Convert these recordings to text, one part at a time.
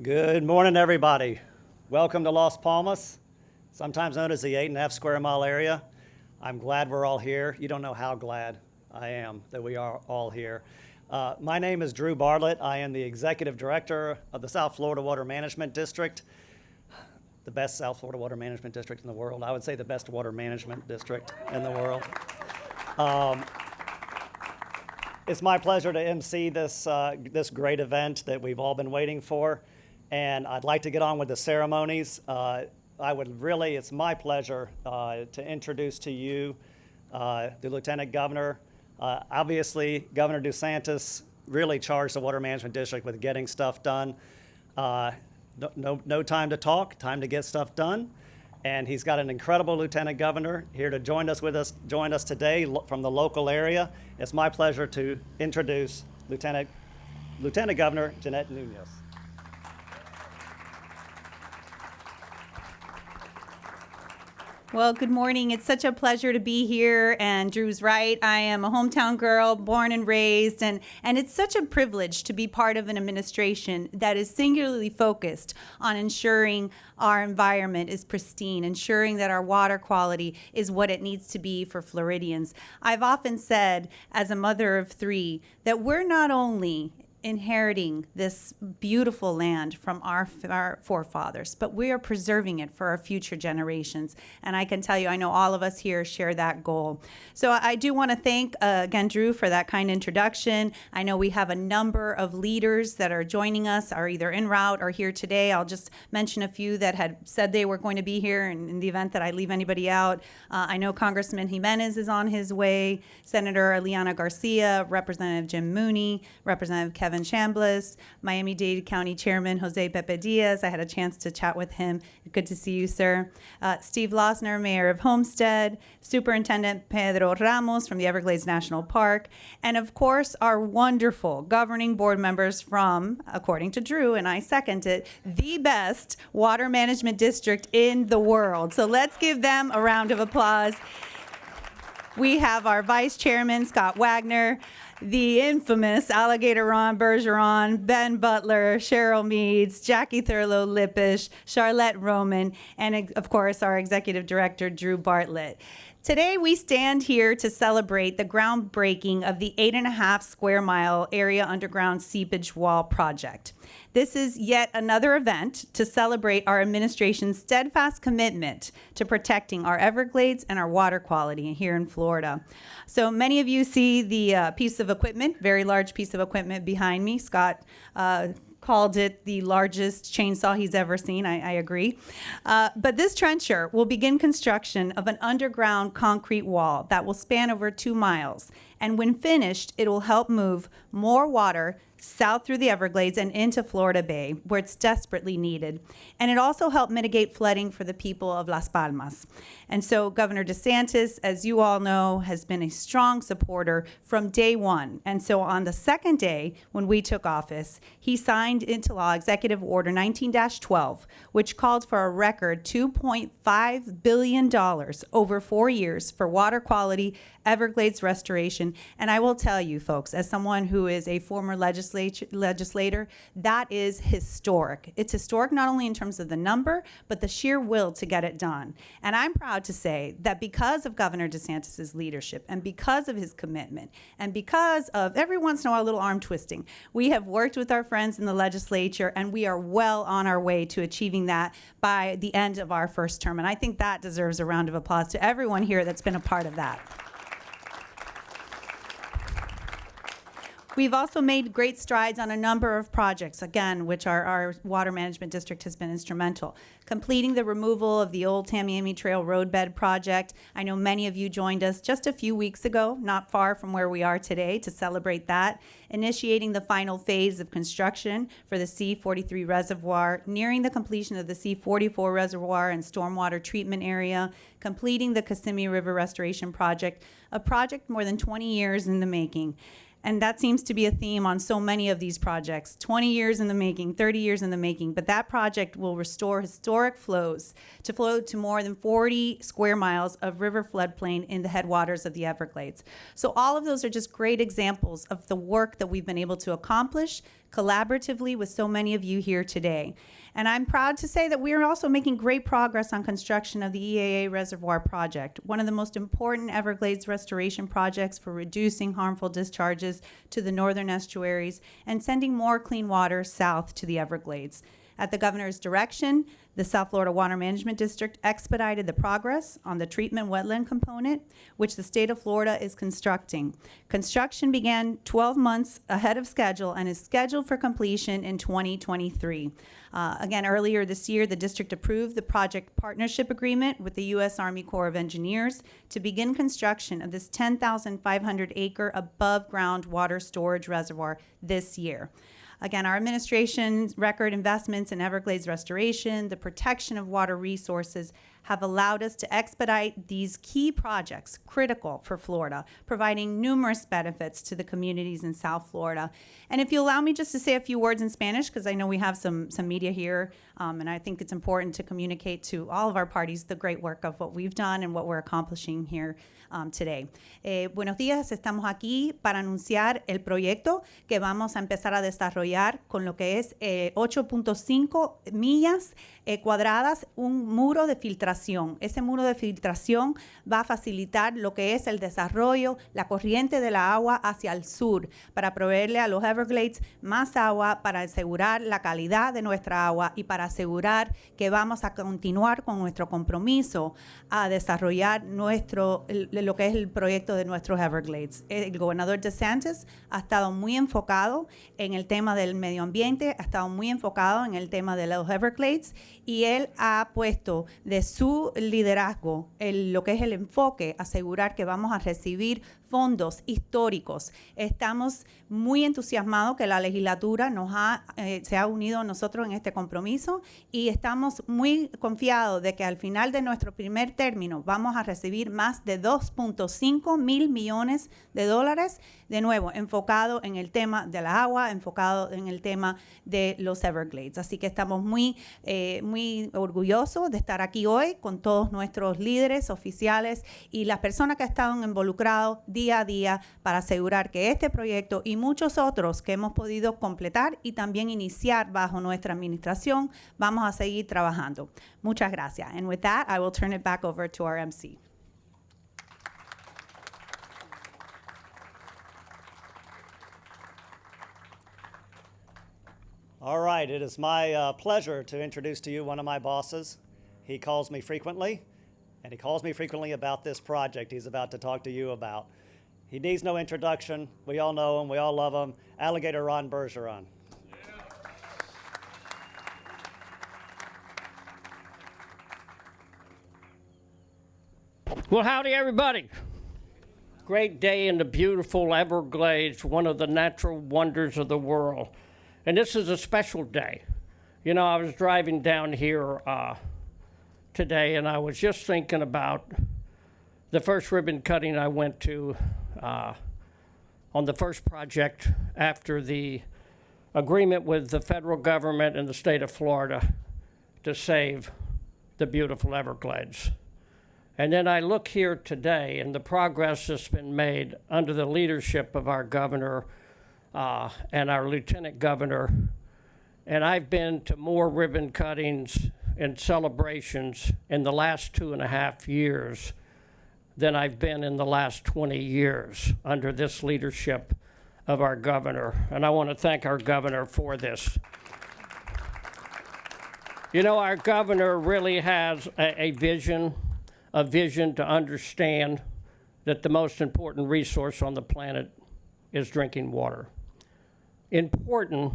Good morning, everybody. Welcome to Las Palmas, sometimes known as the 8.5 square mile area. I'm glad we're all here. You don't know how glad I am that we are all here. My name is Drew Bartlett. I am the Executive Director of the South Florida Water Management District, the best South Florida Water Management District in the world. I would say the best water management district in the world. It's my pleasure to MC this great event that we've all been waiting for. And I'd like to get on with the ceremonies. It's my pleasure to introduce to you the Lieutenant Governor. Obviously, Governor DeSantis really charged the Water Management District with getting stuff done. No time to talk, time to get stuff done. And he's got an incredible Lieutenant Governor here to join us today from the local area. It's my pleasure to introduce Lieutenant Governor Jeanette Nuñez. Well, good morning. It's such a pleasure to be here, and Drew's right. I am a hometown girl, born and raised, and it's such a privilege to be part of an administration that is singularly focused on ensuring our environment is pristine, ensuring that our water quality is what it needs to be for Floridians. I've often said, as a mother of three, that we're not only inheriting this beautiful land from our forefathers, but we are preserving it for our future generations. And I can tell you, I know all of us here share that goal. So I do want to thank, again, Drew, for that kind introduction. I know we have a number of leaders that are joining us, are either en route or here today. I'll just mention a few that had said they were going to be here, and in the event that I leave anybody out, I know Congressman Gimenez is on his way, Senator Eliana Garcia, Representative Jim Mooney, Representative Kevin Chambliss, Miami-Dade County Chairman Jose Pepe Diaz. I had a chance to chat with him. Good to see you, sir. Steve Losner, Mayor of Homestead, Superintendent Pedro Ramos from the Everglades National Park, and of course, our wonderful governing board members from, according to Drew, and I second it, the best water management district in the world. So let's give them a round of applause. We have our Vice Chairman, Scott Wagner, the infamous Alligator Bergeron, Ben Butler, Cheryl Meads, Jackie Thurlow-Lippish, Charlotte Roman, and of course our Executive Director, Drew Bartlett. Today we stand here to celebrate the groundbreaking of the 8.5 square mile area underground seepage wall project. This is yet another event to celebrate our administration's steadfast commitment to protecting our Everglades and our water quality here in Florida. So many of you see the piece of equipment, very large piece of equipment behind me. Scott called it the largest chainsaw he's ever seen. I agree. But this trencher will begin construction of an underground concrete wall that will span over 2 miles. And when finished, it will help move more water south through the Everglades and into Florida Bay, where it's desperately needed. And it also helped mitigate flooding for the people of Las Palmas. And so Governor DeSantis, as you all know, has been a strong supporter from day one. And so on the second day, when we took office, he signed into law Executive Order 19-12, which called for a record $2.5 billion over 4 years for water quality, Everglades restoration. And I will tell you, folks, as someone who is a former legislator, that is historic. It's historic not only in terms of the number, but the sheer will to get it done. And I'm proud to say that because of Governor DeSantis' leadership and because of his commitment and because of every once in a while a little arm twisting, we have worked with our friends in the legislature and we are well on our way to achieving that by the end of our first term. And I think that deserves a round of applause to everyone here that's been a part of that. We've also made great strides on a number of projects, again, which our water management district has been instrumental. Completing the removal of the old Tamiami Trail roadbed project. I know many of you joined us just a few weeks ago, not far from where we are today, to celebrate that. Initiating the final phase of construction for the C-43 reservoir, nearing the completion of the C-44 reservoir and stormwater treatment area, completing the Kissimmee River Restoration Project, a project more than 20 years in the making. And that seems to be a theme on so many of these projects, 20 years in the making, 30 years in the making. But that project will restore historic flows to flow to more than 40 square miles of river floodplain in the headwaters of the Everglades. So all of those are just great examples of the work that we've been able to accomplish collaboratively with so many of you here today. And I'm proud to say that we are also making great progress on construction of the EAA Reservoir Project, one of the most important Everglades restoration projects for reducing harmful discharges to the northern estuaries and sending more clean water south to the Everglades. At the governor's direction, the South Florida Water Management District expedited the progress on the treatment wetland component, which the state of Florida is constructing. Construction began 12 months ahead of schedule and is scheduled for completion in 2023. Again, earlier this year, the district approved the project partnership agreement with the U.S. Army Corps of Engineers to begin construction of this 10,500-acre above-ground water storage reservoir this year. Again, our administration's record investments in Everglades restoration, the protection of water resources, have allowed us to expedite these key projects critical for Florida, providing numerous benefits to the communities in South Florida. And if you allow me just to say a few words in Spanish, because I know we have some media here, and I think it's important to communicate to all of our parties the great work of what we've done and what we're accomplishing here today. Buenos días, estamos aquí para anunciar el proyecto que vamos a empezar a desarrollar con lo que es 8.5 millas cuadradas, un muro de filtración. Ese muro de filtración va a facilitar lo que es el desarrollo, la corriente de la agua hacia el sur, para proveerle a los Everglades más agua, para asegurar la calidad de nuestra agua y para asegurar que vamos a continuar con nuestro compromiso a desarrollar lo que es el proyecto de nuestros Everglades. El gobernador DeSantis ha estado muy enfocado en el tema del medio ambiente, ha estado muy enfocado en el tema de los Everglades, y él ha puesto de su liderazgo lo que es el enfoque, asegurar que vamos a recibir fondos históricos. Estamos muy entusiasmados que la legislatura se ha unido a nosotros en este compromiso y estamos muy confiados de que al final de nuestro primer término vamos a recibir más de 2.5 mil millones de dólares, de nuevo, enfocado en el tema de la agua, enfocado en el tema de los Everglades. Así que estamos muy orgullosos de estar aquí hoy con todos nuestros líderes, oficiales y las personas que han estado involucrados día a día para asegurar que este proyecto y muchos otros que hemos podido completar y también iniciar bajo nuestra administración, vamos a seguir trabajando. Muchas gracias. And with that, I will turn it back over to our MC. All right, it is my pleasure to introduce to you one of my bosses. He calls me frequently, and he calls me frequently about this project he's about to talk to you about. He needs no introduction. We all know him. We all love him. Alligator Ron Bergeron. Well, howdy, everybody. Great day in the beautiful Everglades, one of the natural wonders of the world. And this is a special day. You know, I was driving down here today, and I was just thinking about the first ribbon cutting I went to on the first project after the agreement with the federal government and the state of Florida to save the beautiful Everglades. And then I look here today and the progress that's been made under the leadership of our governor and our lieutenant governor. And I've been to more ribbon cuttings and celebrations in the last 2.5 years than I've been in the last 20 years under this leadership of our governor. And I want to thank our governor for this. You know, our governor really has a vision to understand that the most important resource on the planet is drinking water. Important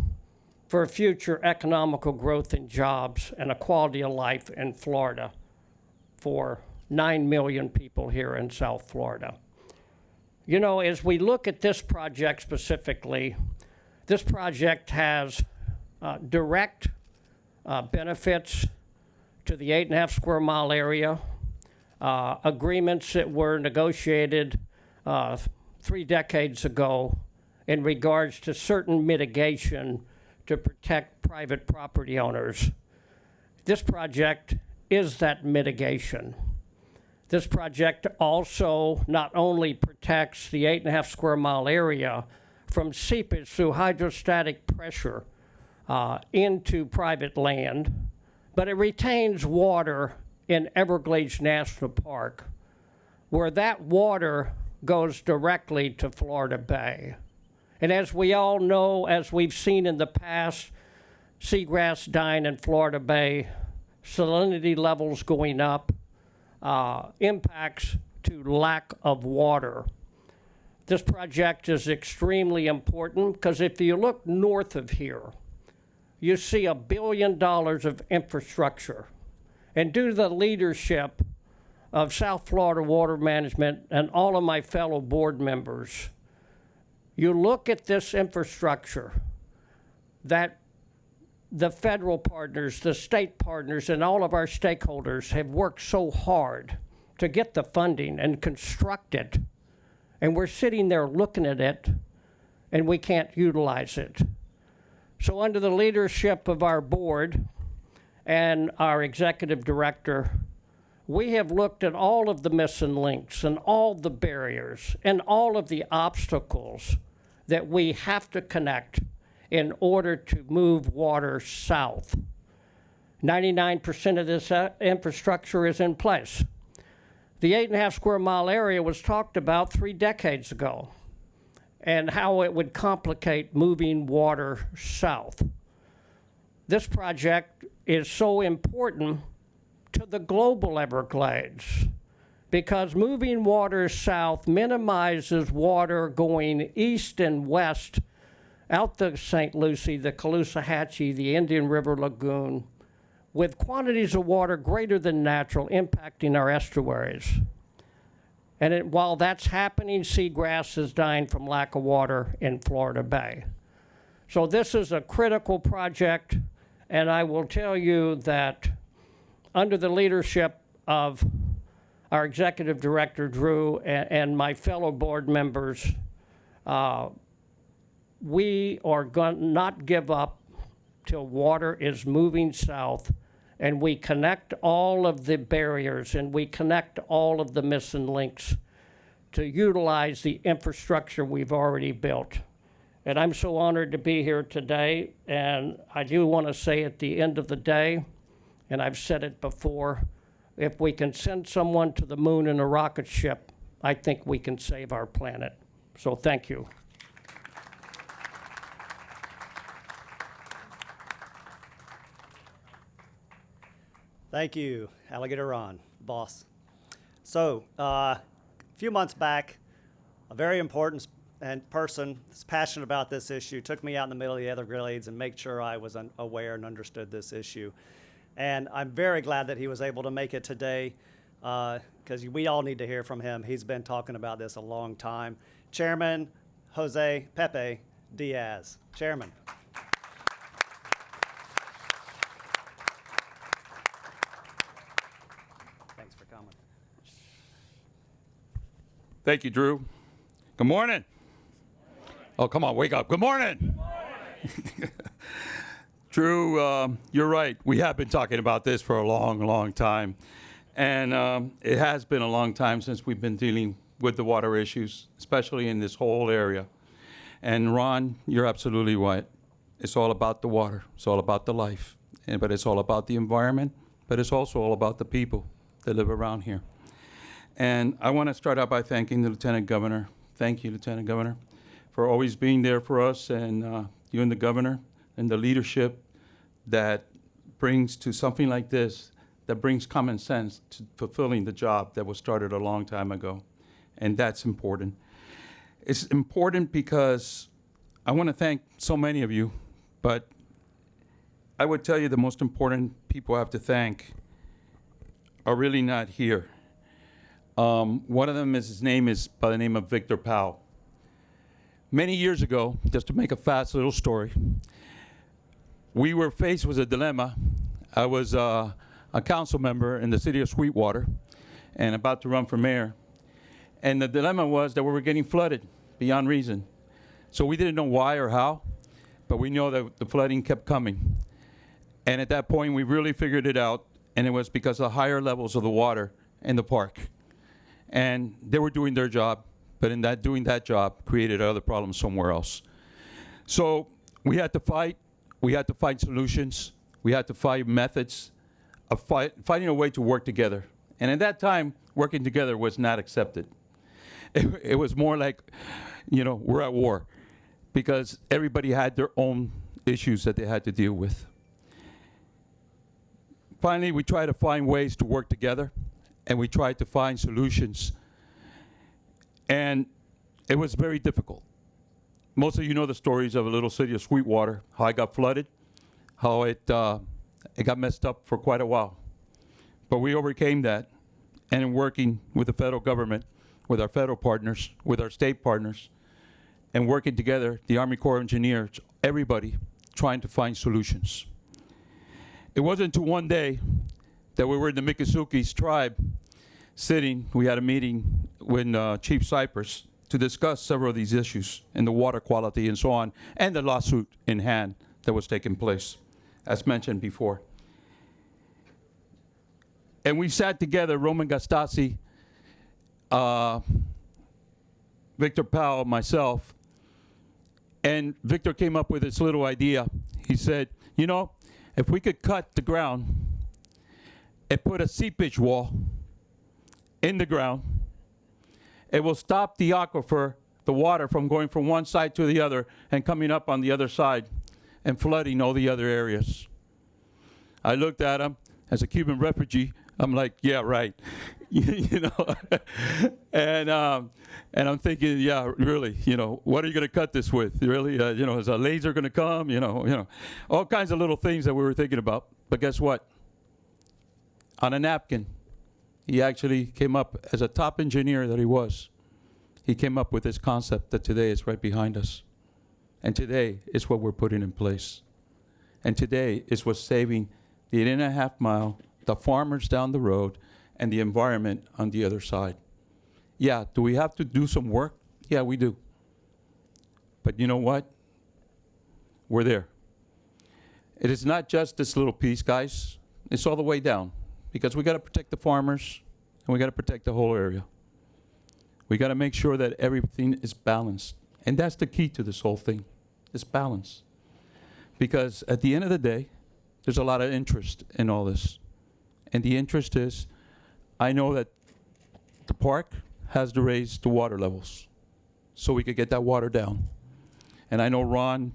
for future economical growth and jobs and a quality of life in Florida for 9 million people here in South Florida. You know, as we look at this project specifically, this project has direct benefits to the 8.5 square mile area, agreements that were negotiated 3 decades ago in regards to certain mitigation to protect private property owners. This project is that mitigation. This project also not only protects the 8.5 square mile area from seepage through hydrostatic pressure into private land, but it retains water in Everglades National Park, where that water goes directly to Florida Bay. And as we all know, as we've seen in the past, seagrass dying in Florida Bay, salinity levels going up, impacts to lack of water. This project is extremely important because if you look north of here, you see $1 billion of infrastructure. And due to the leadership of South Florida Water Management and all of my fellow board members, you look at this infrastructure that the federal partners, the state partners, and all of our stakeholders have worked so hard to get the funding and construct it. And we're sitting there looking at it, and we can't utilize it. So under the leadership of our board and our executive director, we have looked at all of the missing links and all the barriers and all of the obstacles that we have to connect in order to move water south. 99% of this infrastructure is in place. The 8.5 square mile area was talked about 3 decades ago and how it would complicate moving water south. This project is so important to the global Everglades because moving water south minimizes water going east and west out the St. Lucie, the Caloosahatchee, the Indian River Lagoon, with quantities of water greater than natural impacting our estuaries. And while that's happening, seagrass is dying from lack of water in Florida Bay. So this is a critical project, and I will tell you that under the leadership of our executive director, Drew, and my fellow board members, we are going to not give up till water is moving south and we connect all of the barriers and we connect all of the missing links to utilize the infrastructure we've already built. And I'm so honored to be here today, and I do want to say at the end of the day, and I've said it before, if we can send someone to the moon in a rocket ship, I think we can save our planet. So thank you. Thank you, Alligator Ron, boss. So, a few months back, a very important person that's passionate about this issue took me out in the middle of the Everglades and made sure I was aware and understood this issue. And I'm very glad that he was able to make it today because we all need to hear from him. He's been talking about this a long time. Chairman Pepe Diaz. Chairman. Thanks for coming. Thank you, Drew. Good morning. Oh, come on, wake up. Good morning. Good morning. Drew, you're right. We have been talking about this for a long, long time. And it has been a long time since we've been dealing with the water issues, especially in this whole area. And Ron, you're absolutely right. It's all about the water. It's all about the life. But it's all about the environment. But it's also all about the people that live around here. And I want to start out by thanking the Lieutenant Governor. Thank you, Lieutenant Governor, for always being there for us, and you and the Governor and the leadership that brings to something like this, that brings common sense to fulfilling the job that was started a long time ago. And that's important. It's important because I want to thank so many of you, but I would tell you the most important people I have to thank are really not here. One of them is, his name is by the name of Victor Powell. Many years ago, just to make a fast little story, we were faced with a dilemma. I was a council member in the city of Sweetwater and about to run for mayor. And the dilemma was that we were getting flooded beyond reason. So we didn't know why or how, but we know that the flooding kept coming. And at that point, we really figured it out, and it was because of the higher levels of the water in the park. And they were doing their job, but in that doing that job created other problems somewhere else. So we had to fight. We had to find solutions. We had to find methods of finding a way to work together. And at that time, working together was not accepted. It was more like, you know, we're at war, because everybody had their own issues that they had to deal with. Finally, we tried to find ways to work together, and we tried to find solutions. And it was very difficult. Most of you know the stories of a little city of Sweetwater, how it got flooded, how it got messed up for quite a while. But we overcame that, and in working with the federal government, with our federal partners, with our state partners, and working together, the Army Corps of Engineers, everybody trying to find solutions. It wasn't until one day that we were in the Miccosukee tribe sitting, we had a meeting with Chief Cypress to discuss several of these issues and the water quality and so on, and the lawsuit in hand that was taking place, as mentioned before. And we sat together, Roman Gastasi, Victor Powell, myself, and Victor came up with this little idea. He said, you know, if we could cut the ground and put a seepage wall in the ground, it will stop the aquifer, the water, from going from one side to the other and coming up on the other side and flooding all the other areas. I looked at him as a Cuban refugee. I'm like, yeah, right. You know, and I'm thinking, yeah, really, you know, what are you going to cut this with? Really, you know, is a laser going to come? You know, all kinds of little things that we were thinking about. But guess what? On a napkin, he actually came up, as a top engineer that he was, he came up with this concept that today is right behind us. And today is what we're putting in place. And today is what's saving the 8.5 mile, the farmers down the road, and the environment on the other side. Yeah, do we have to do some work? Yeah, we do. But you know what? We're there. It is not just this little piece, guys. It's all the way down, because we got to protect the farmers, and we got to protect the whole area. We got to make sure that everything is balanced. And that's the key to this whole thing, is balance. Because at the end of the day, there's a lot of interest in all this. And the interest is, I know that the park has to raise the water levels so we could get that water down. And I know Ron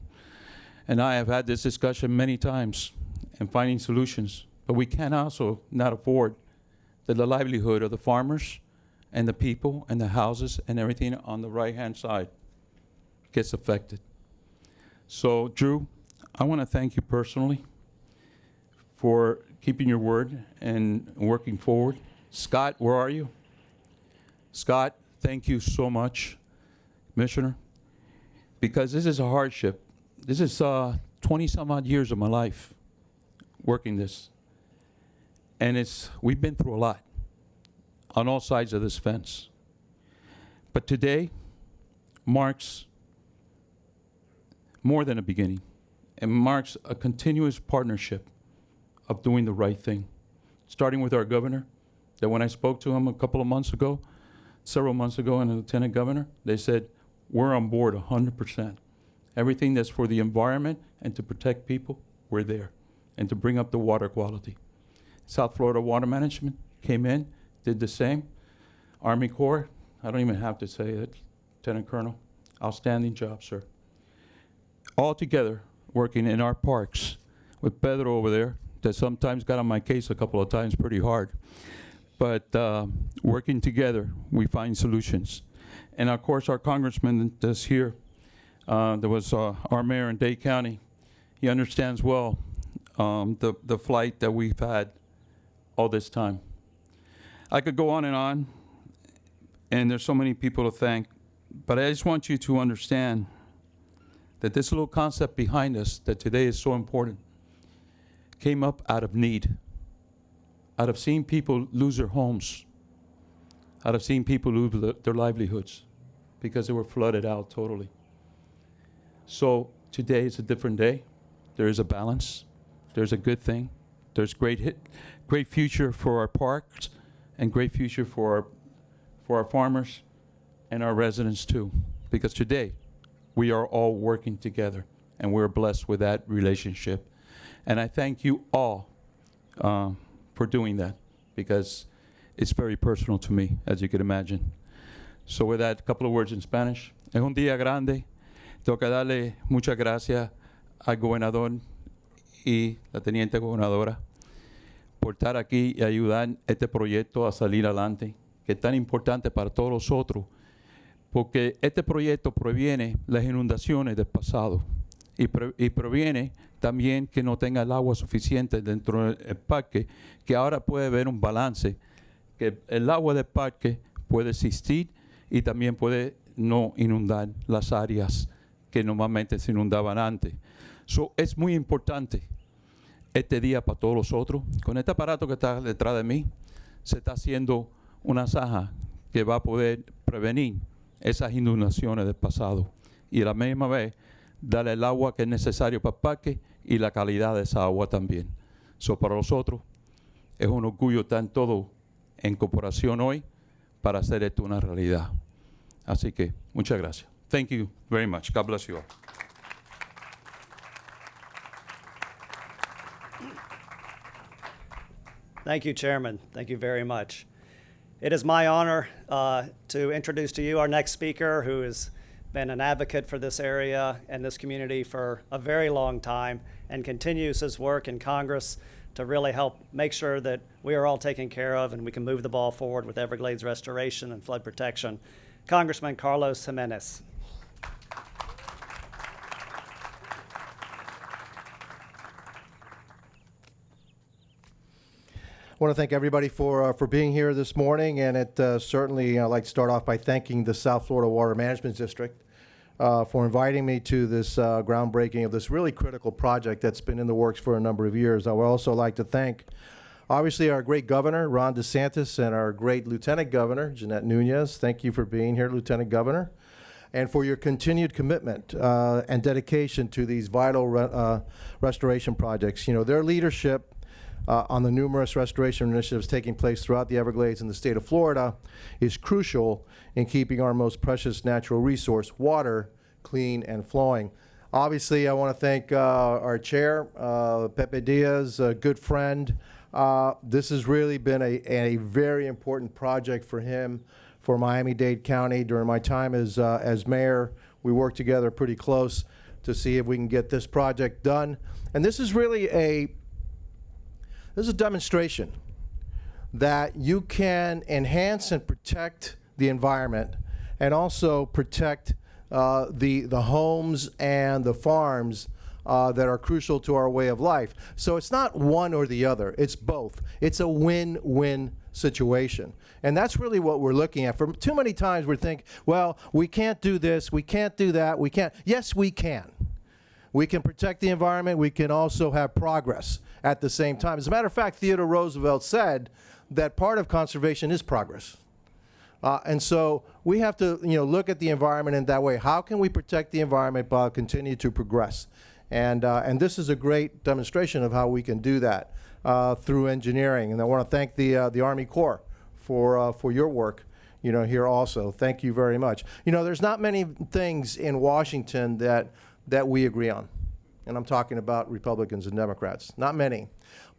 and I have had this discussion many times and finding solutions, but we can also not afford that the livelihood of the farmers and the people and the houses and everything on the right-hand side gets affected. So, Drew, I want to thank you personally for keeping your word and working forward. Scott, where are you? Scott, thank you so much, Commissioner, because this is a hardship. This is 20-some odd years of my life working this. And we've been through a lot on all sides of this fence. But today marks more than a beginning. It marks a continuous partnership of doing the right thing, starting with our governor, that when I spoke to him several months ago, and the lieutenant governor, they said, we're on board 100%. Everything that's for the environment and to protect people, we're there, and to bring up the water quality. South Florida Water Management came in, did the same. Army Corps, I don't even have to say it, Lieutenant Colonel, outstanding job, sir. All together, working in our parks with Pedro over there, that sometimes got on my case a couple of times pretty hard. But working together, we find solutions. And of course, our Congressman that's here, there was our mayor in Dade County. He understands well the flight that we've had all this time. I could go on, and there's so many people to thank, but I just want you to understand that this little concept behind us that today is so important came up out of need, out of seeing people lose their homes, out of seeing people lose their livelihoods because they were flooded out totally. So today is a different day. There is a balance. There's a good thing. There's great future for our parks and great future for our farmers and our residents too. Because today we are all working together and we're blessed with that relationship. And I thank you all for doing that because it's very personal to me, as you can imagine. So with that, a couple of words in Spanish. Es un día grande. Tengo que darle muchas gracias al gobernador y la teniente gobernadora por estar aquí y ayudar este proyecto a salir adelante, que es tan importante para todos nosotros, porque este proyecto previene las inundaciones del pasado y previene también que no tenga el agua suficiente dentro del parque, que ahora puede haber un balance, que el agua del parque puede existir y también puede no inundar las áreas que normalmente se inundaban antes. So, es muy importante este día para todos nosotros. Con este aparato que está detrás de mí, se está haciendo una zanja que va a poder prevenir esas inundaciones del pasado y a la misma vez darle el agua que es necesario para el parque y la calidad de esa agua también. So, para nosotros es un orgullo estar todos en cooperación hoy para hacer esto una realidad. Así que muchas gracias. Thank you very much. God bless you all. Thank you, Chairman. Thank you very much. It is my honor to introduce to you our next speaker, who has been an advocate for this area and this community for a very long time and continues his work in Congress to really help make sure that we are all taken care of and we can move the ball forward with Everglades restoration and flood protection. Congressman Carlos Gimenez. I want to thank everybody for being here this morning, and certainly I'd like to start off by thanking the South Florida Water Management District for inviting me to this groundbreaking of this really critical project that's been in the works for a number of years. I would also like to thank, obviously, our great governor, Ron DeSantis, and our great Lieutenant Governor, Jeanette Nuñez. Thank you for being here, Lieutenant Governor, and for your continued commitment and dedication to these vital restoration projects. You know, their leadership on the numerous restoration initiatives taking place throughout the Everglades and the state of Florida is crucial in keeping our most precious natural resource, water, clean and flowing. Obviously, I want to thank our chair, Pepe Diaz, a good friend. This has really been a very important project for him, for Miami-Dade County. During my time as mayor, we worked together pretty close to see if we can get this project done. And this is really this is a demonstration that you can enhance and protect the environment and also protect the homes and the farms that are crucial to our way of life. So it's not one or the other, it's both. It's a win-win situation. And that's really what we're looking at. For too many times we think, well, we can't do this, we can't do that, we can't. Yes, we can. We can protect the environment, we can also have progress at the same time. As a matter of fact, Theodore Roosevelt said that part of conservation is progress. And so we have to look at the environment in that way. How can we protect the environment while continue to progress? And this is a great demonstration of how we can do that through engineering. And I want to thank the Army Corps for your work here also. Thank you very much. There's not many things in Washington that we agree on. And I'm talking about Republicans and Democrats. Not many.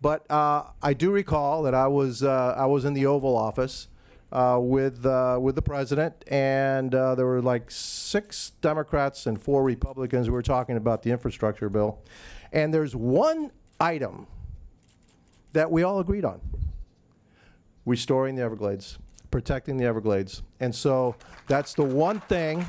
But I do recall that I was in the Oval Office with the president, and there were like 6 Democrats and 4 Republicans who were talking about the infrastructure bill. And there's one item that we all agreed on: restoring the Everglades, protecting the Everglades. And so that's the one thing.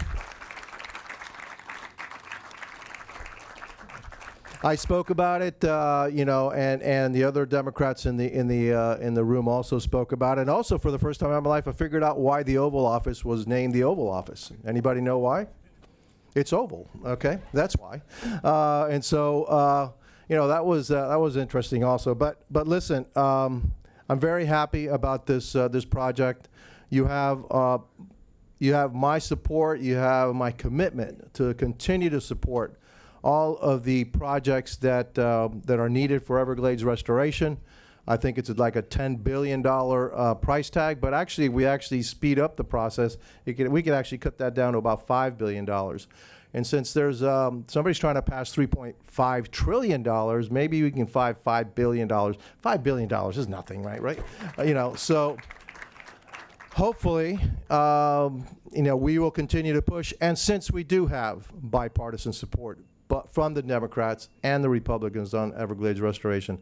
I spoke about it, and the other Democrats in the room also spoke about it. And also, for the first time in my life, I figured out why the Oval Office was named the Oval Office. Anybody know why? It's oval. Okay, that's why. And so, that was interesting also. But listen, I'm very happy about this project. You have you have my support, you have my commitment to continue to support all of the projects that are needed for Everglades restoration. I think it's like a $10 billion price tag, but actually, we actually speed up the process. We could actually cut that down to about $5 billion. And since there's somebody's trying to pass $3.5 trillion, maybe we can find $5 billion. $5 billion is nothing, right? So hopefully, we will continue to push. And since we do have bipartisan support, but from the Democrats and the Republicans on Everglades restoration,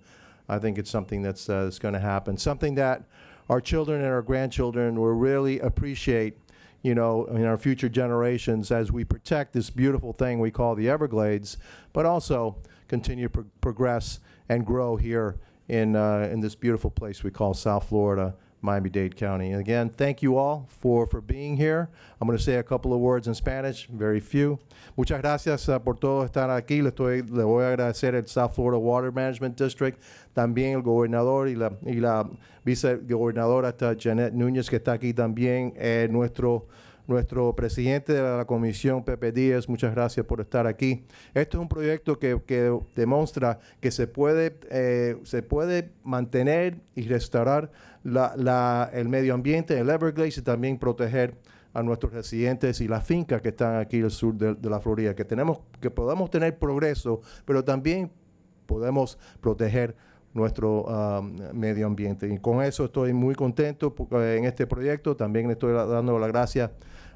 I think it's something that's going to happen. Something that our children and our grandchildren will really appreciate, in our future generations as we protect this beautiful thing we call the Everglades, but also continue to progress and grow here in this beautiful place we call South Florida, Miami-Dade County. And again, thank you all for being here. I'm going to say a couple of words in Spanish, very few. Muchas gracias por todo estar aquí. Le voy a agradecer el South Florida Water Management District, también el gobernador y la vicegobernadora Jeanette Nuñez, que está aquí también, nuestro presidente de la comisión, Pepe Diaz. Muchas gracias por estar aquí. Esto es un proyecto que demuestra que se puede mantener y restaurar el medio ambiente en el Everglades y también proteger a nuestros residentes y las fincas que están aquí al sur de la Florida, que podamos tener progreso, pero también podemos proteger nuestro medio ambiente. Y con eso estoy muy contento en este proyecto. También le estoy dando las gracias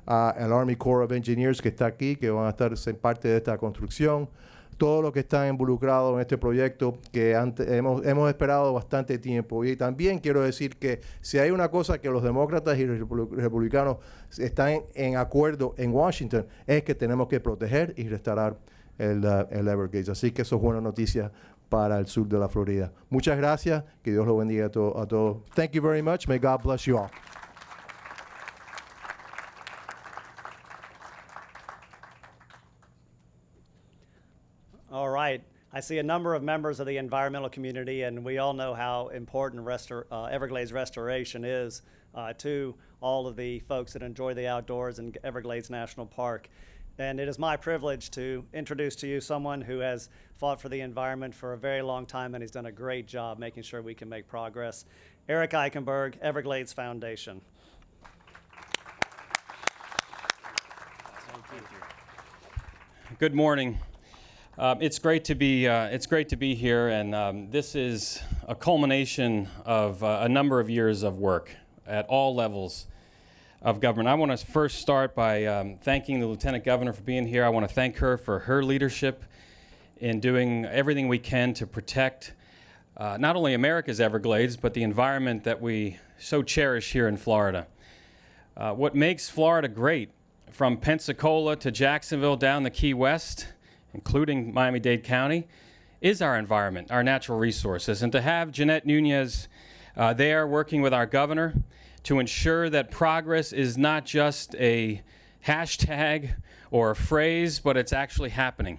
al Army Corps of Engineers que está aquí, que van a estar en parte de esta construcción. Todos los que están involucrados en este proyecto, que hemos esperado bastante tiempo. Y también quiero decir que si hay una cosa que los demócratas y los republicanos están en acuerdo en Washington, es que tenemos que proteger y restaurar el Everglades. Así que eso es buena noticia para el sur de la Florida. Muchas gracias. Que Dios lo bendiga a todos. Thank you very much. May God bless you all. All right. I see a number of members of the environmental community, and we all know how important Everglades restoration is to all of the folks that enjoy the outdoors in Everglades National Park. And it is my privilege to introduce to you someone who has fought for the environment for a very long time, and he's done a great job making sure we can make progress. Eric Eikenberg, Everglades Foundation. Good morning. It's great to be here, and this is a culmination of a number of years of work at all levels of government. I want to first start by thanking the Lieutenant Governor for being here. I want to thank her for her leadership in doing everything we can to protect not only America's Everglades, but the environment that we so cherish here in Florida. What makes Florida great, from Pensacola to Jacksonville down the Key West, including Miami-Dade County, is our environment, our natural resources. And to have Jeanette Nuñez there working with our governor to ensure that progress is not just a hashtag or a phrase, but it's actually happening.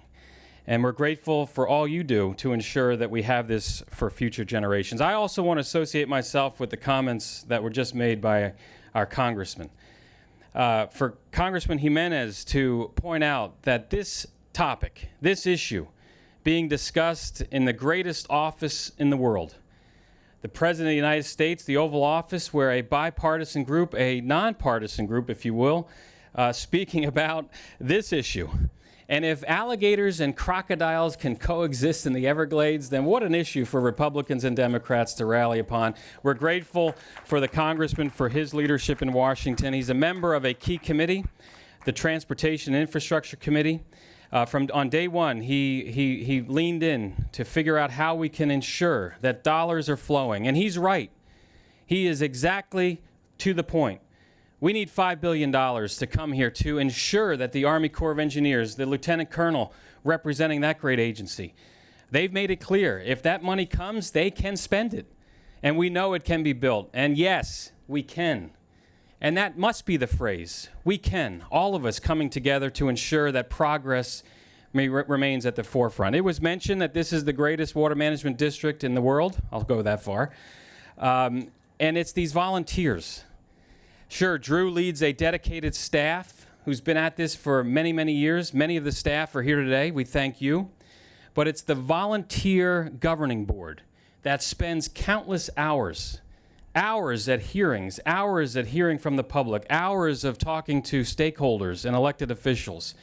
And we're grateful for all you do to ensure that we have this for future generations. I also want to associate myself with the comments that were just made by our Congressman. For Congressman Gimenez to point out that this topic, this issue, being discussed in the greatest office in the world, the President of the United States, the Oval Office, where a bipartisan group, a nonpartisan group, if you will, speaking about this issue. And if alligators and crocodiles can coexist in the Everglades, then what an issue for Republicans and Democrats to rally upon. We're grateful for the Congressman for his leadership in Washington. He's a member of a key committee, the Transportation and Infrastructure Committee. On day one, he leaned in to figure out how we can ensure that dollars are flowing. And he's right. He is exactly to the point. We need $5 billion to come here to ensure that the Army Corps of Engineers, the Lieutenant Colonel representing that great agency, they've made it clear if that money comes, they can spend it. And we know it can be built. And yes, we can. And that must be the phrase. We can, all of us coming together to ensure that progress remains at the forefront. It was mentioned that this is the greatest water management district in the world. I'll go that far. And it's these volunteers Sure, Drew leads a dedicated staff who's been at this for many, many years. Many of the staff are here today. We thank you. But it's the volunteer governing board that spends countless hours at hearings, hours at hearing from the public, hours of talking to stakeholders and elected officials.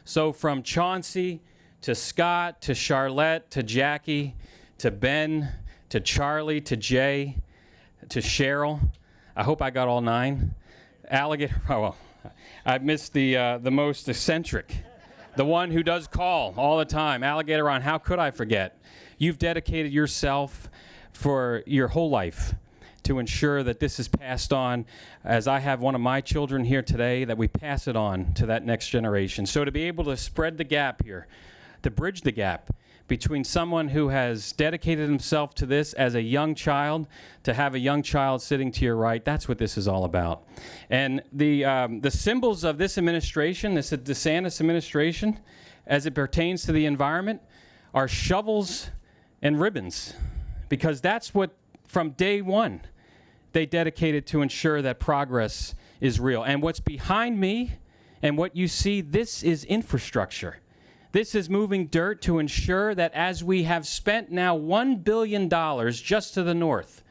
So from Chauncey to Scott to Charlotte to Jackie to Ben to Charlie to Jay to Cheryl. I hope I got all 9. Alligator, oh well, I missed the most eccentric, the one who does call all the time. Alligator on, how could I forget? You've dedicated yourself for your whole life to ensure that this is passed on, as I have one of my children here today, that we pass it on to that next generation. So to be able to spread the gap here, to bridge the gap between someone who has dedicated himself to this as a young child, to have a young child sitting to your right, that's what this is all about. And the symbols of this administration, this DeSantis administration, as it pertains to the environment, are shovels and ribbons, because that's what, from day one, they dedicated to ensure that progress is real. And what's behind me and what you see, this is infrastructure. This is moving dirt to ensure that as we have spent now $1 billion just to the north,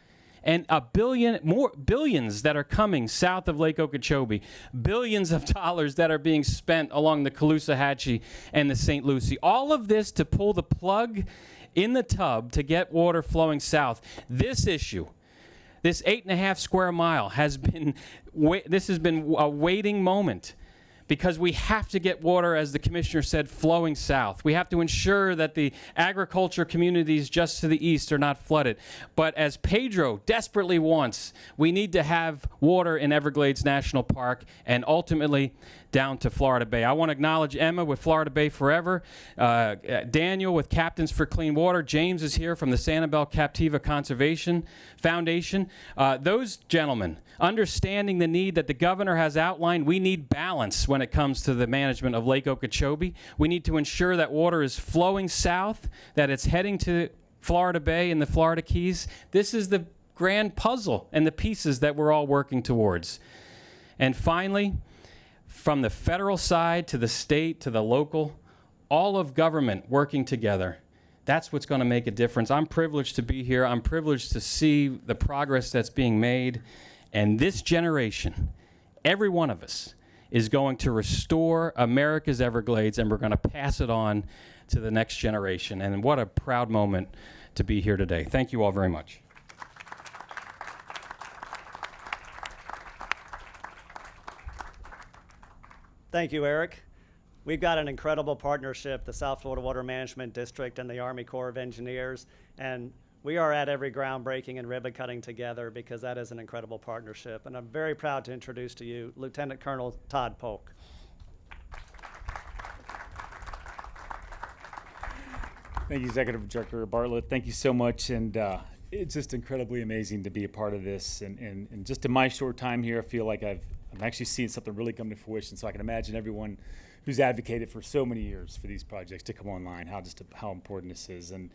and billions that are coming south of Lake Okeechobee, billions of dollars that are being spent along the Caloosahatchee and the St. Lucie, all of this to pull the plug in the tub to get water flowing south. This issue, this 8.5 square mile has been a waiting moment, because we have to get water, as the commissioner said, flowing south. We have to ensure that the agriculture communities just to the east are not flooded. But as Pedro desperately wants, we need to have water in Everglades National Park and ultimately down to Florida Bay. I want to acknowledge Emma with Florida Bay Forever, Daniel with Captains for Clean Water, James is here from the Sanibel Captiva Conservation Foundation. Those gentlemen, understanding the need that the governor has outlined, we need balance when it comes to the management of Lake Okeechobee. We need to ensure that water is flowing south, that it's heading to Florida Bay and the Florida Keys. This is the grand puzzle and the pieces that we're all working towards. And finally, from the federal side to the state to the local, all of government working together. That's what's going to make a difference. I'm privileged to be here. I'm privileged to see the progress that's being made. And this generation, every one of us, is going to restore America's Everglades, and we're going to pass it on to the next generation. And what a proud moment to be here today. Thank you all very much. Thank you, Eric. We've got an incredible partnership, the South Florida Water Management District and the Army Corps of Engineers, and we are at every groundbreaking and ribbon cutting together because that is an incredible partnership. And I'm very proud to introduce to you Lieutenant Colonel Todd Polk. Thank you, Executive Director Bartlett. Thank you so much, and it's just incredibly amazing to be a part of this. And just in my short time here, I feel like I'm actually seeing something really come to fruition. So I can imagine everyone who's advocated for so many years for these projects to come online, how important this is. And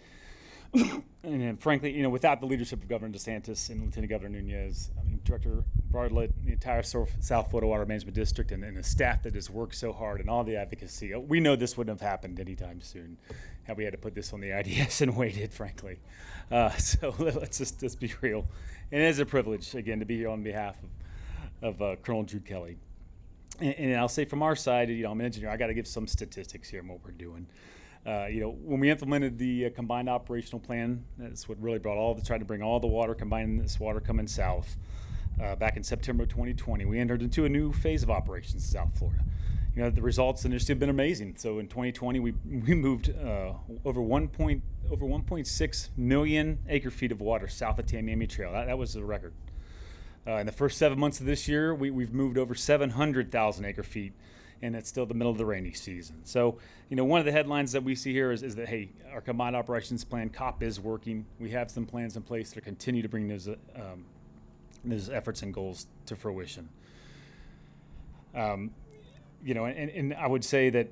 frankly, without the leadership of Governor DeSantis and Lieutenant Governor Nuñez, Director Bartlett, the entire South Florida Water Management District, and the staff that has worked so hard and all the advocacy, we know this wouldn't have happened anytime soon had we had to put this on the IDS and waited, frankly. So let's just be real. And it is a privilege, again, to be here on behalf of Colonel Drew Kelly. And I'll say from our side, I'm an engineer, I got to give some statistics here on what we're doing. When we implemented the combined operational plan, that's what really tried to bring all the water, combine this water coming south. Back in September 2020, we entered into a new phase of operations in South Florida. The results initially have been amazing. So in 2020, we moved over 1.6 million acre feet of water south of Tamiami Trail. That was a record. In the first 7 months of this year, we've moved over 700,000 acre feet, and it's still the middle of the rainy season. So, one of the headlines that we see here is that, hey, our combined operations plan, COP, is working. We have some plans in place to continue to bring those efforts and goals to fruition. And I would say that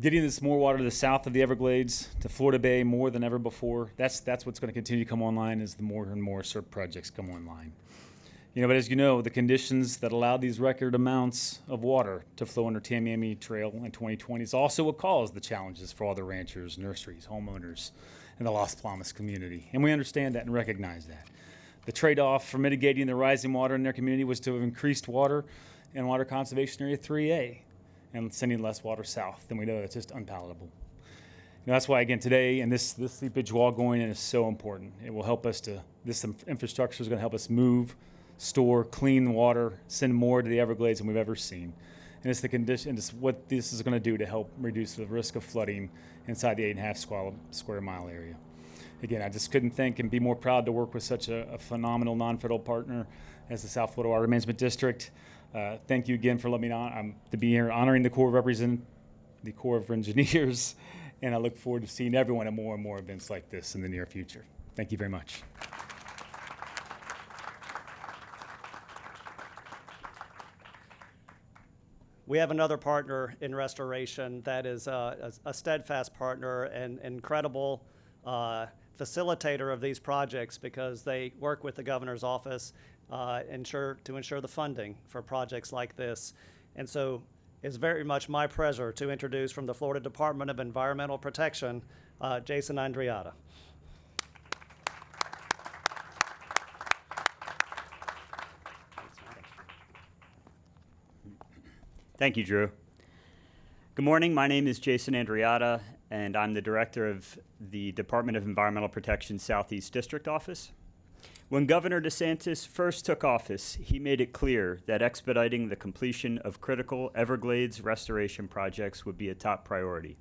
getting this more water to the south of the Everglades, to Florida Bay more than ever before, that's what's going to continue to come online as the more and more SERP projects come online. But as you know, the conditions that allowed these record amounts of water to flow under Tamiami Trail in 2020 is also what caused the challenges for all the ranchers, nurseries, homeowners, and the Las Palmas community. And we understand that and recognize that. The trade-off for mitigating the rising water in their community was to have increased water in Water Conservation Area 3A and sending less water south. And we know that's just unpalatable. That's why, again, today, and this seepage wall going in is so important. It will help us this infrastructure is going to help us move, store, clean water, send more to the Everglades than we've ever seen. And it's the condition, it's what this is going to do to help reduce the risk of flooding inside the 8.5 square mile area. Again, I just couldn't think and be more proud to work with such a phenomenal non-federal partner as the South Florida Water Management District. Thank you again for letting me to be here honoring the Corps of Engineers, and I look forward to seeing everyone at more and more events like this in the near future. Thank you very much. We have another partner in restoration that is a steadfast partner and incredible facilitator of these projects, because they work with the governor's office to ensure the funding for projects like this. And so it's very much my pleasure to introduce from the Florida Department of Environmental Protection, Jason Andreotta. Thank you, Drew. Good morning. My name is Jason Andreotta, and I'm the director of the Department of Environmental Protection Southeast District Office. When Governor DeSantis first took office, he made it clear that expediting the completion of critical Everglades restoration projects would be a top priority.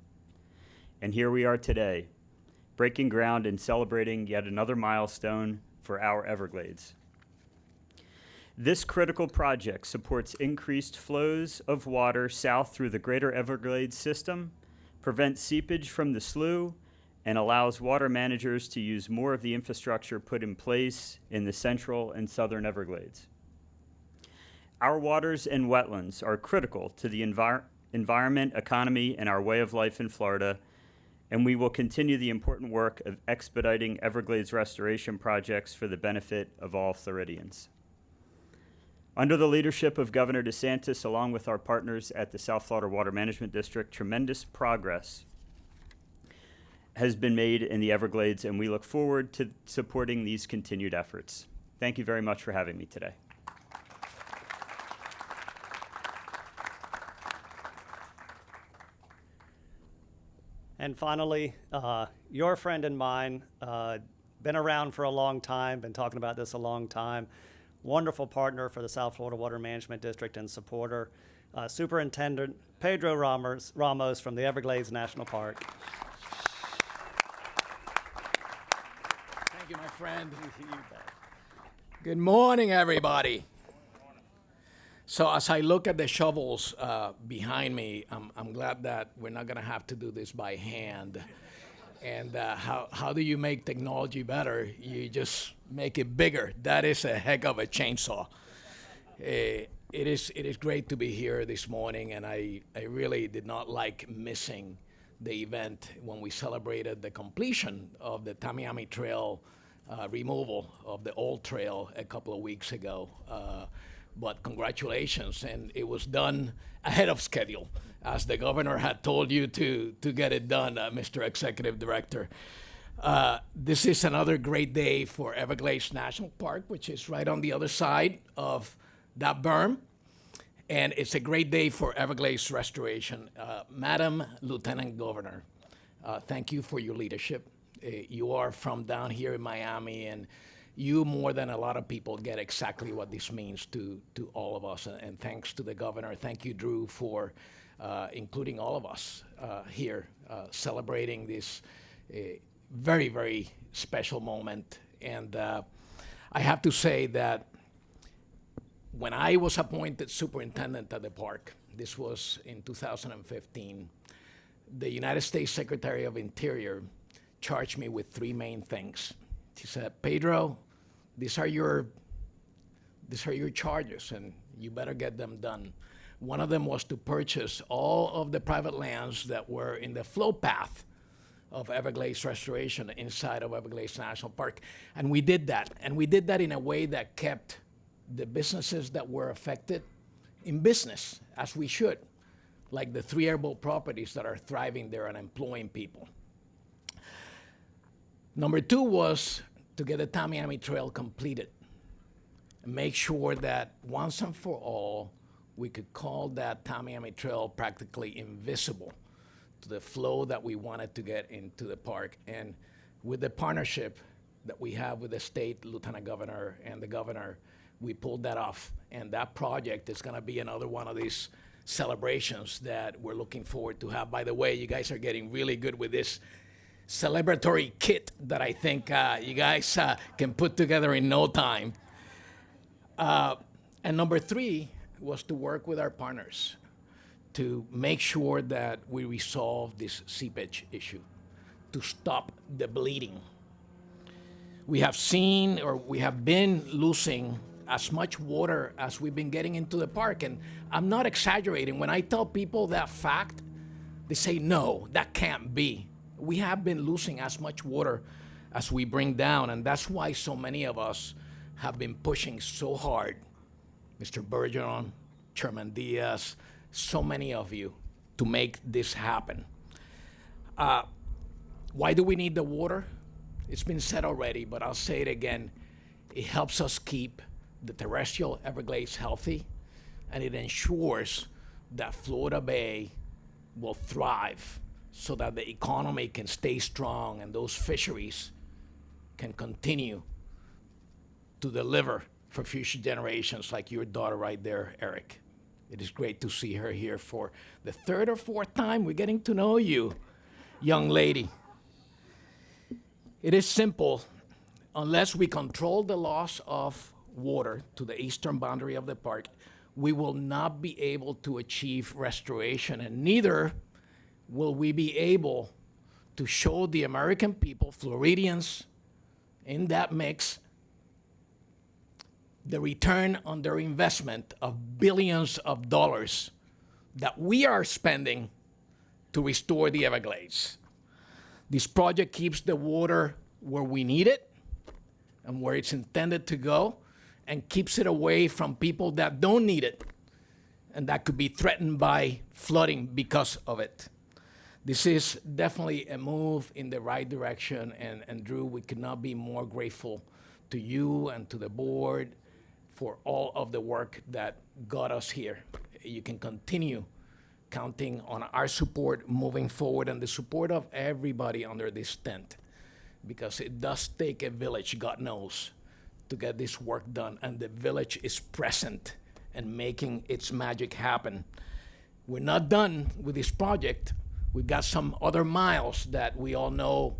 And here we are today, breaking ground and celebrating yet another milestone for our Everglades. This critical project supports increased flows of water south through the greater Everglades system, prevents seepage from the slough, and allows water managers to use more of the infrastructure put in place in the central and southern Everglades. Our waters and wetlands are critical to the environment, economy, and our way of life in Florida, and we will continue the important work of expediting Everglades restoration projects for the benefit of all Floridians. Under the leadership of Governor DeSantis, along with our partners at the South Florida Water Management District, tremendous progress has been made in the Everglades, and we look forward to supporting these continued efforts. Thank you very much for having me today. And finally, your friend and mine, been around for a long time, been talking about this a long time, wonderful partner for the South Florida Water Management District and supporter, Superintendent Pedro Ramos from the Everglades National Park. Thank you, my friend. Good morning, everybody. So as I look at the shovels behind me, I'm glad that we're not going to have to do this by hand. And how do you make technology better? You just make it bigger. That is a heck of a chainsaw. It is great to be here this morning, and I really did not like missing the event when we celebrated the completion of the Tamiami Trail removal of the old trail a couple of weeks ago. But congratulations, and it was done ahead of schedule, as the governor had told you to get it done, Mr. Executive Director. This is another great day for Everglades National Park, which is right on the other side of that berm. And it's a great day for Everglades restoration. Madam Lieutenant Governor, thank you for your leadership. You are from down here in Miami, and you, more than a lot of people, get exactly what this means to all of us. And thanks to the governor. Thank you, Drew, for including all of us here, celebrating this very, very special moment. And I have to say that when I was appointed superintendent at the park, this was in 2015, the United States Secretary of Interior charged me with three main things. She said, Pedro, these are your charges, and you better get them done. One of them was to purchase all of the private lands that were in the flow path of Everglades restoration inside of Everglades National Park. And we did that. And we did that in a way that kept the businesses that were affected in business, as we should, like the 3 airboat properties that are thriving there and employing people. Number 2 was to get the Tamiami Trail completed and make sure that once and for all, we could call that Tamiami Trail practically invisible to the flow that we wanted to get into the park. And with the partnership that we have with the state lieutenant governor and the governor, we pulled that off. And that project is gonna be another one of these celebrations that we're looking forward to have. By the way, you guys are getting really good with this celebratory kit that I think you guys can put together in no time. And number 3 was to work with our partners to make sure that we resolve this seepage issue, to stop the bleeding. We have seen, or we have been losing as much water as we've been getting into the park. And I'm not exaggerating. When I tell people that fact, they say, no, that can't be. We have been losing as much water as we bring down. And that's why so many of us have been pushing so hard. Mr. Bergeron, Chairman Diaz, so many of you, to make this happen. Why do we need the water? It's been said already, but I'll say it again. It helps us keep the terrestrial Everglades healthy, and it ensures that Florida Bay will thrive so that the economy can stay strong and those fisheries can continue to deliver for future generations, like your daughter right there, Eric. It is great to see her here for the 3rd or 4th time. We're getting to know you, young lady. It is simple. Unless we control the loss of water to the eastern boundary of the park, we will not be able to achieve restoration, and neither will we be able to show the American people, Floridians, in that mix, the return on their investment of billions of dollars that we are spending to restore the Everglades. This project keeps the water where we need it and where it's intended to go, and keeps it away from people that don't need it and that could be threatened by flooding because of it. This is definitely a move in the right direction, and Drew, we could not be more grateful to you and to the board for all of the work that got us here. You can continue counting on our support moving forward and the support of everybody under this tent, because it does take a village, God knows, to get this work done, and the village is present and making its magic happen. We're not done with this project. We've got some other miles that we all know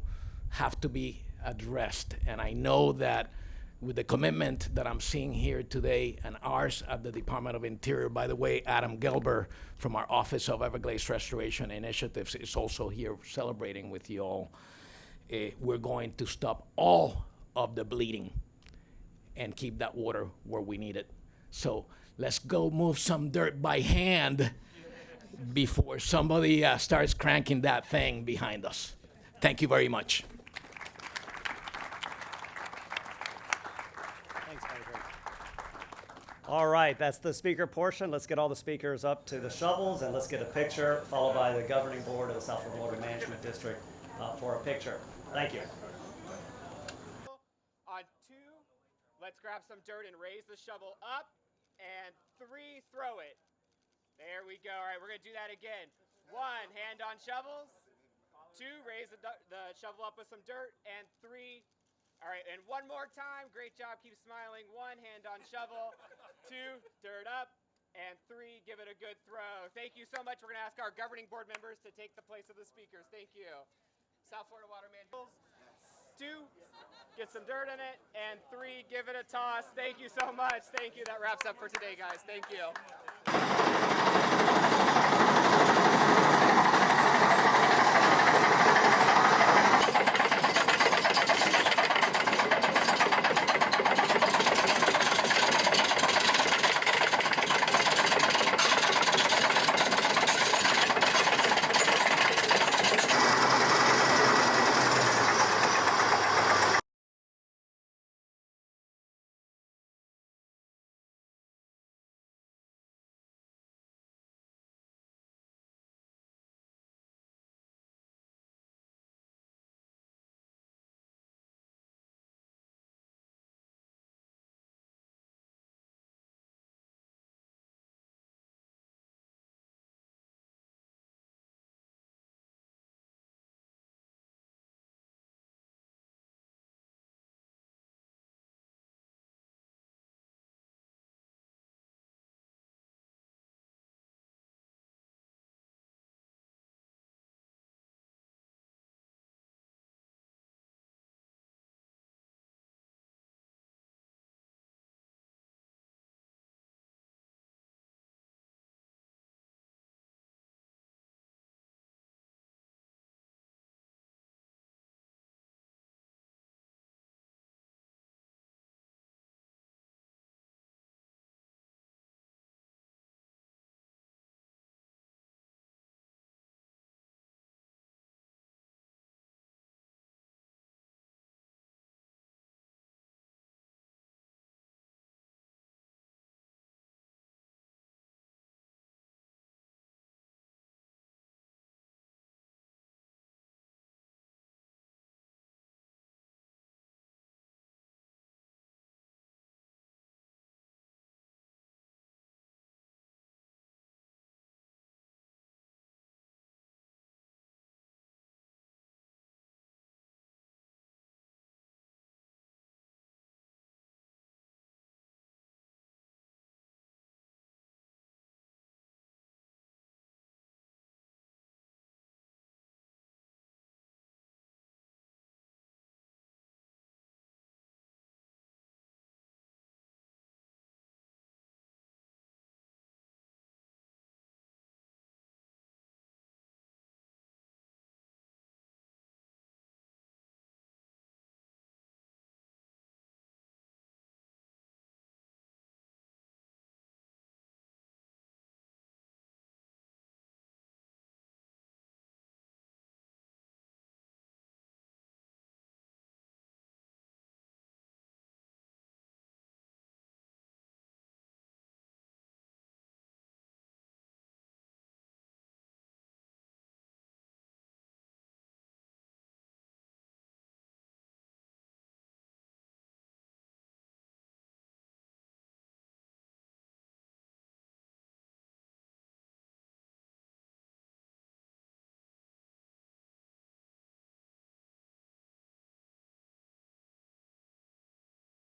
have to be addressed, and I know that with the commitment that I'm seeing here today and ours at the Department of Interior. By the way, Adam Gelber from our Office of Everglades Restoration Initiatives is also here celebrating with you all. We're going to stop all of the bleeding and keep that water where we need it. So let's go move some dirt by hand before somebody starts cranking that thing behind us. Thank you very much. Thanks, Pedro. All right, that's the speaker portion. Let's get all the speakers up to the shovels and let's get a picture, followed by the governing board of the South Florida Water Management District for a picture. Thank you. On 2, let's grab some dirt and raise the shovel up, and 3, throw it. There we go. All right, we're going to do that again. 1, hand on shovels. 2, raise the shovel up with some dirt, and 3. All right, and one more time. Great job. Keep smiling. 1, hand on shovel. 2, dirt up, and 3, give it a good throw. Thank you so much. We're going to ask our governing board members to take the place of the speakers. Thank you. South Florida Water Management. 2, get some dirt in it, and 3, give it a toss. Thank you so much. Thank you. That wraps up for today, guys. Thank you.